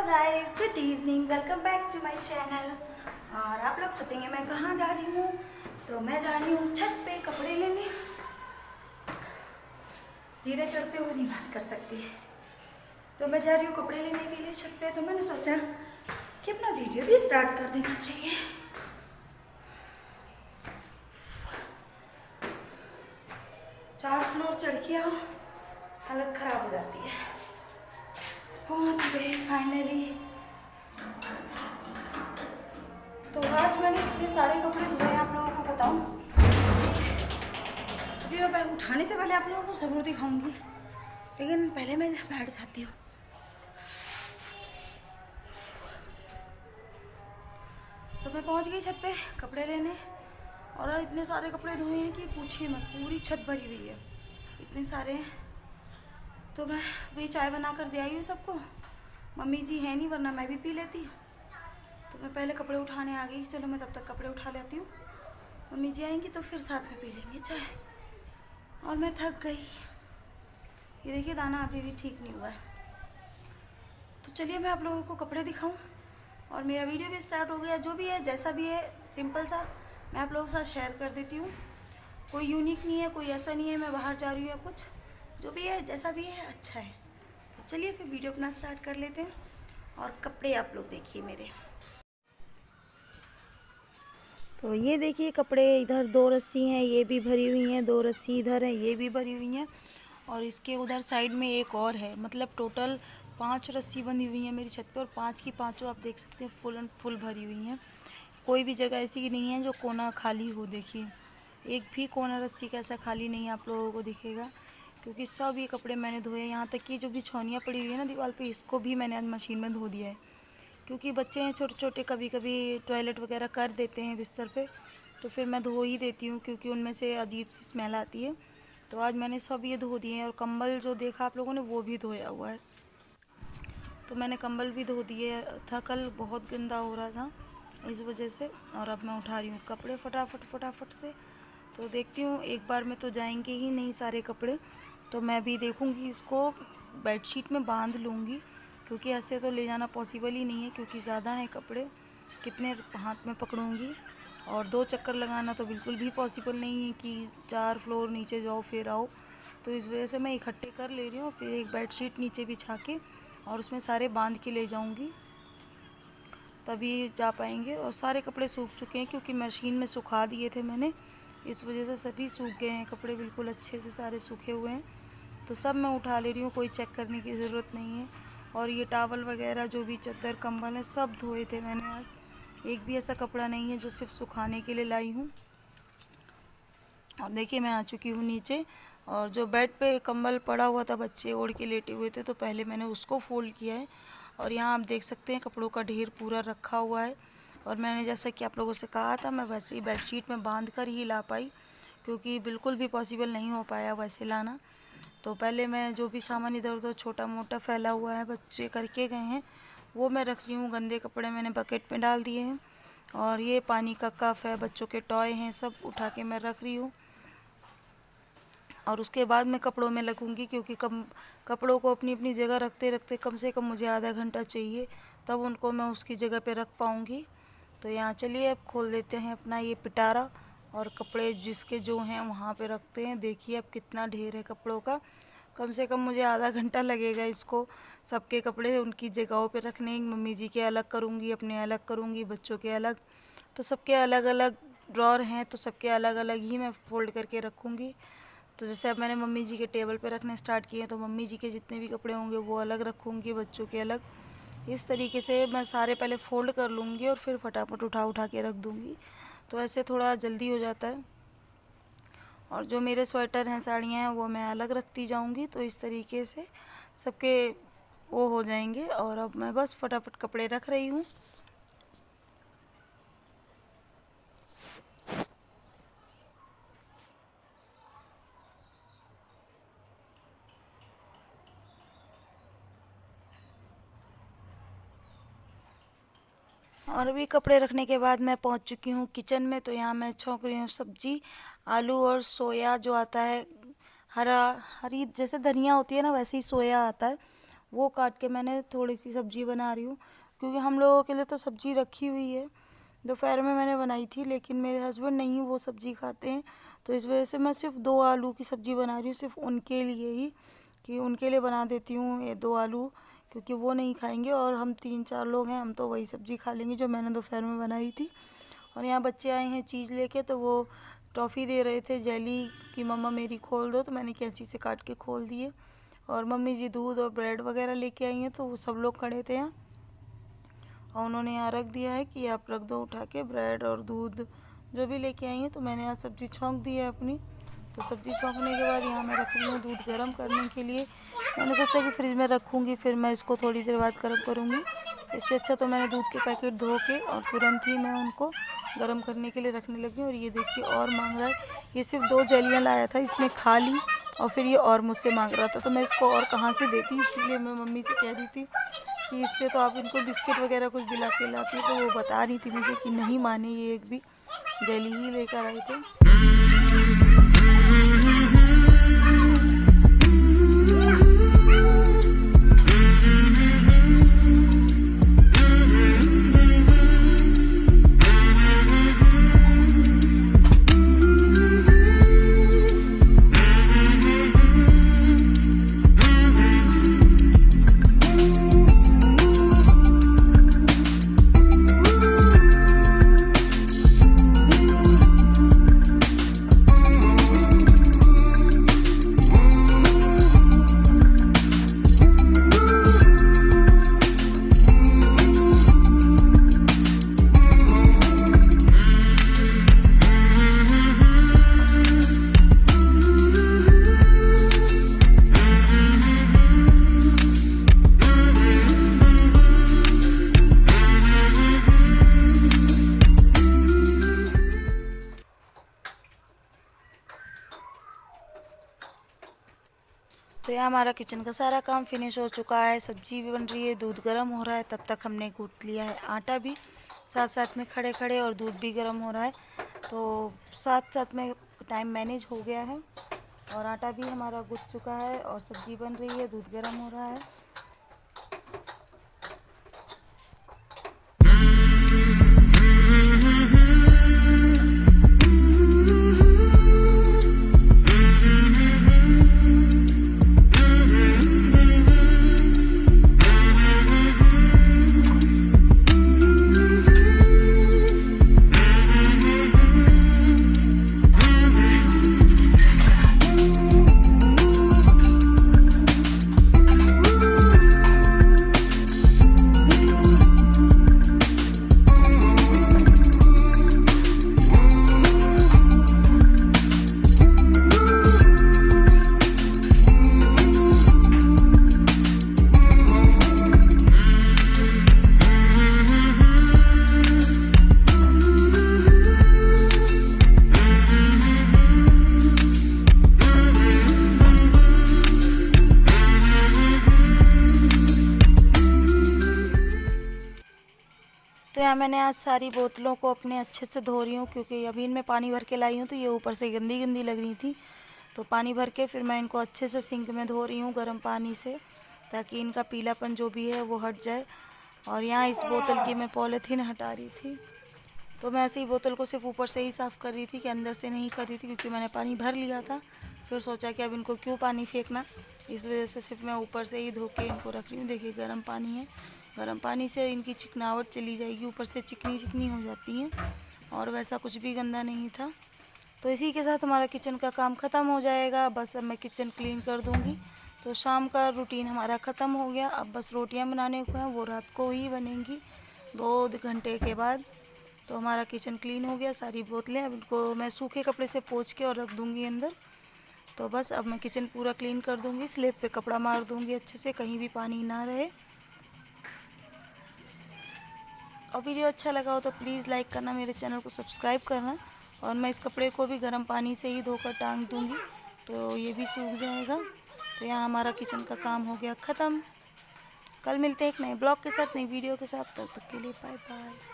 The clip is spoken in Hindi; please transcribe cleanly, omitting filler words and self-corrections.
Guys, good evening, welcome back to my channel. और आप लोग सोचेंगे मैं कहाँ जा रही हूँ, तो मैं जा रही हूँ छत पे कपड़े लेने। जीरे चढ़ते हुए नहीं बात कर सकती, तो मैं जा रही हूँ कपड़े लेने के लिए छत पे। तो मैंने सोचा कि अपना वीडियो भी स्टार्ट कर देना चाहिए। चार फ्लोर चढ़ के आओ, हालत ख़राब हो जाती है। पहुँच गए फाइनली। तो आज मैंने इतने सारे कपड़े धोए, आप लोगों को बताऊं। अभी मैं बैग उठाने से पहले आप लोगों को ज़रूर दिखाऊंगी, लेकिन पहले मैं बैठ जाती हूँ। तो मैं पहुंच गई छत पे कपड़े लेने, और इतने सारे कपड़े धोए हैं कि पूछिए मत, पूरी छत भरी हुई है, इतने सारे हैं। तो मैं वही चाय बना कर दे आई हूँ सबको। मम्मी जी है नहीं, वरना मैं भी पी लेती। तो मैं पहले कपड़े उठाने आ गई। चलो मैं तब तक कपड़े उठा लेती हूँ, मम्मी जी आएंगी तो फिर साथ में पी लेंगे चाय। और मैं थक गई। ये देखिए दाना अभी भी ठीक नहीं हुआ है। तो चलिए मैं आप लोगों को कपड़े दिखाऊं, और मेरा वीडियो भी स्टार्ट हो गया। जो भी है, जैसा भी है, सिंपल सा मैं आप लोगों के साथ शेयर कर देती हूँ। कोई यूनिक नहीं है, कोई ऐसा नहीं है मैं बाहर जा रही हूँ या कुछ। जो भी है, जैसा भी है, अच्छा है। तो चलिए फिर वीडियो अपना स्टार्ट कर लेते हैं। और कपड़े आप लोग देखिए मेरे। तो ये देखिए कपड़े, इधर 2 रस्सी हैं, ये भी भरी हुई हैं, 2 रस्सी इधर है, ये भी भरी हुई हैं, और इसके उधर साइड में एक और है। मतलब टोटल 5 रस्सी बंधी हुई हैं मेरी छत पे, और 5 की पाँचों आप देख सकते हैं फुल एंड फुल भरी हुई हैं। कोई भी जगह ऐसी नहीं है जो कोना खाली हो। देखिए एक भी कोना रस्सी का ऐसा खाली नहीं है आप लोगों को दिखेगा, क्योंकि सब ये कपड़े मैंने धोए। यहाँ तक कि जो भी छौनियाँ पड़ी हुई है ना दीवार पे, इसको भी मैंने आज मशीन में धो दिया है। क्योंकि बच्चे हैं छोटे छोटे, कभी कभी टॉयलेट वगैरह कर देते हैं बिस्तर पे, तो फिर मैं धो ही देती हूँ, क्योंकि उनमें से अजीब सी स्मेल आती है। तो आज मैंने सब ये धो दिए हैं। और कंबल जो देखा आप लोगों ने, वो भी धोया हुआ है। तो मैंने कंबल भी धो दिए था, कल बहुत गंदा हो रहा था इस वजह से। और अब मैं उठा रही हूँ कपड़े फटाफट फटाफट से। तो देखती हूँ, एक बार में तो जाएंगे ही नहीं सारे कपड़े। तो मैं भी देखूँगी, इसको बेडशीट में बांध लूँगी, क्योंकि ऐसे तो ले जाना पॉसिबल ही नहीं है, क्योंकि ज़्यादा हैं कपड़े, कितने हाथ में पकड़ूँगी। और 2 चक्कर लगाना तो बिल्कुल भी पॉसिबल नहीं है कि 4 फ्लोर नीचे जाओ फिर आओ। तो इस वजह से मैं इकट्ठे कर ले रही हूँ, फिर एक बेडशीट नीचे बिछा के और उसमें सारे बांध के ले जाऊँगी, तभी जा पाएंगे। और सारे कपड़े सूख चुके हैं, क्योंकि मशीन में सुखा दिए थे मैंने, इस वजह से सभी सूख गए हैं कपड़े, बिल्कुल अच्छे से सारे सूखे हुए हैं। तो सब मैं उठा ले रही हूँ, कोई चेक करने की ज़रूरत नहीं है। और ये टावल वगैरह जो भी चद्दर कंबल है, सब धोए थे मैंने आज। एक भी ऐसा कपड़ा नहीं है जो सिर्फ सुखाने के लिए लाई हूँ। और देखिए मैं आ चुकी हूँ नीचे, और जो बेड पे कंबल पड़ा हुआ था, बच्चे ओढ़ के लेटे हुए थे, तो पहले मैंने उसको फोल्ड किया है। और यहाँ आप देख सकते हैं कपड़ों का ढेर पूरा रखा हुआ है। और मैंने जैसा कि आप लोगों से कहा था, मैं वैसे ही बेडशीट में बांध कर ही ला पाई, क्योंकि बिल्कुल भी पॉसिबल नहीं हो पाया वैसे लाना। तो पहले मैं जो भी सामान इधर उधर छोटा मोटा फैला हुआ है, बच्चे करके गए हैं, वो मैं रख रही हूँ। गंदे कपड़े मैंने बकेट में डाल दिए हैं। और ये पानी का कप है, बच्चों के टॉय हैं, सब उठा के मैं रख रही हूँ। और उसके बाद मैं कपड़ों में लगूंगी, क्योंकि कपड़ों को अपनी अपनी जगह रखते रखते कम से कम मुझे आधा घंटा चाहिए, तब उनको मैं उसकी जगह पे रख पाऊंगी। तो यहाँ चलिए अब खोल देते हैं अपना ये पिटारा, और कपड़े जिसके जो हैं वहाँ पे रखते हैं। देखिए अब कितना ढेर है कपड़ों का, कम से कम मुझे आधा घंटा लगेगा इसको सबके कपड़े उनकी जगहों पे रखने। मम्मी जी के अलग करूँगी, अपने अलग करूँगी, बच्चों के अलग। तो सबके अलग अलग ड्रॉर हैं, तो सबके अलग अलग ही मैं फ़ोल्ड करके रखूँगी। तो जैसे अब मैंने मम्मी जी के टेबल पे रखने स्टार्ट किए, तो मम्मी जी के जितने भी कपड़े होंगे वो अलग रखूँगी, बच्चों के अलग। इस तरीके से मैं सारे पहले फ़ोल्ड कर लूँगी, और फिर फटाफट उठा उठा के रख दूँगी। तो ऐसे थोड़ा जल्दी हो जाता है। और जो मेरे स्वेटर हैं, साड़ियाँ हैं, वो मैं अलग रखती जाऊँगी। तो इस तरीके से सबके वो हो जाएंगे। और अब मैं बस फटाफट कपड़े रख रही हूँ। और अभी कपड़े रखने के बाद मैं पहुंच चुकी हूँ किचन में। तो यहाँ मैं छौंक रही हूँ सब्जी, आलू और सोया जो आता है, हरा हरी जैसे धनिया होती है ना, वैसे ही सोया आता है, वो काट के मैंने थोड़ी सी सब्जी बना रही हूँ, क्योंकि हम लोगों के लिए तो सब्जी रखी हुई है। दोपहर में मैंने बनाई थी, लेकिन मेरे हस्बैंड नहीं वो सब्जी खाते हैं, तो इस वजह से मैं सिर्फ 2 आलू की सब्जी बना रही हूँ, सिर्फ उनके लिए ही, कि उनके लिए बना देती हूँ ये 2 आलू, क्योंकि वो नहीं खाएंगे और हम 3-4 लोग हैं, हम तो वही सब्जी खा लेंगे जो मैंने दोपहर में बनाई थी। और यहाँ बच्चे आए हैं चीज़ लेके, तो वो टॉफ़ी दे रहे थे जेली कि मम्मा मेरी खोल दो, तो मैंने कैंची से काट के खोल दिए। और मम्मी जी दूध और ब्रेड वगैरह लेके आई हैं, तो वो सब लोग खड़े थे यहाँ, और उन्होंने यहाँ रख दिया है कि आप रख दो उठा के ब्रेड और दूध जो भी लेके आई हैं। तो मैंने यहाँ सब्ज़ी छौंक दी है अपनी। तो सब्ज़ी छौंकने के बाद यहाँ मैं रख रही हूँ दूध गर्म करने के लिए। मैंने सोचा कि फ्रिज में रखूँगी, फिर मैं इसको थोड़ी देर बाद गर्म करूँगी। इससे अच्छा तो मैंने दूध के पैकेट धो के और तुरंत ही मैं उनको गर्म करने के लिए रखने लगी। और ये देखिए और मांग रहा है, ये सिर्फ 2 जेलियाँ लाया था, इसने खा ली और फिर ये और मुझसे मांग रहा था, तो मैं इसको और कहाँ से देती, इसीलिए मैं मम्मी से कह रही थी कि इससे तो आप इनको बिस्किट वगैरह कुछ दिला के लाती, तो वो बता रही थी मुझे कि नहीं माने, ये एक भी जेली ही लेकर आए थे। तो यहाँ हमारा किचन का सारा काम फिनिश हो चुका है, सब्जी भी बन रही है, दूध गर्म हो रहा है, तब तक हमने गूँथ लिया है आटा भी साथ साथ में खड़े खड़े, और दूध भी गर्म हो रहा है, तो साथ साथ में टाइम मैनेज हो गया है। और आटा भी हमारा गूँथ चुका है और सब्जी बन रही है, दूध गर्म हो रहा है। तो यहाँ मैंने आज सारी बोतलों को अपने अच्छे से धो रही हूँ, क्योंकि अभी इनमें पानी भर के लाई हूँ, तो ये ऊपर से गंदी गंदी लग रही थी। तो पानी भर के फिर मैं इनको अच्छे से सिंक में धो रही हूँ गर्म पानी से, ताकि इनका पीलापन जो भी है वो हट जाए। और यहाँ इस बोतल की मैं पॉलीथीन हटा रही थी, तो मैं ऐसे ही बोतल को सिर्फ ऊपर से ही साफ़ कर रही थी, कि अंदर से नहीं कर रही थी, क्योंकि मैंने पानी भर लिया था। फिर सोचा कि अब इनको क्यों पानी फेंकना, इस वजह से सिर्फ मैं ऊपर से ही धो के इनको रख रही हूँ। देखिए गर्म पानी है, गर्म पानी से इनकी चिकनावट चली जाएगी, ऊपर से चिकनी चिकनी हो जाती हैं, और वैसा कुछ भी गंदा नहीं था। तो इसी के साथ हमारा किचन का काम ख़त्म हो जाएगा। बस अब मैं किचन क्लीन कर दूँगी, तो शाम का रूटीन हमारा ख़त्म हो गया। अब बस रोटियां बनाने को हैं, वो रात को ही बनेंगी 2 घंटे के बाद। तो हमारा किचन क्लीन हो गया, सारी बोतलें अब इनको मैं सूखे कपड़े से पोंछ के और रख दूँगी अंदर। तो बस अब मैं किचन पूरा क्लीन कर दूँगी, स्लैब पे कपड़ा मार दूँगी अच्छे से, कहीं भी पानी ना रहे। और वीडियो अच्छा लगा हो तो प्लीज़ लाइक करना, मेरे चैनल को सब्सक्राइब करना। और मैं इस कपड़े को भी गर्म पानी से ही धोकर टांग दूँगी, तो ये भी सूख जाएगा। तो यहाँ हमारा किचन का काम हो गया ख़त्म। कल मिलते हैं एक नए ब्लॉग के साथ, नई वीडियो के साथ। तब तक के लिए बाय बाय।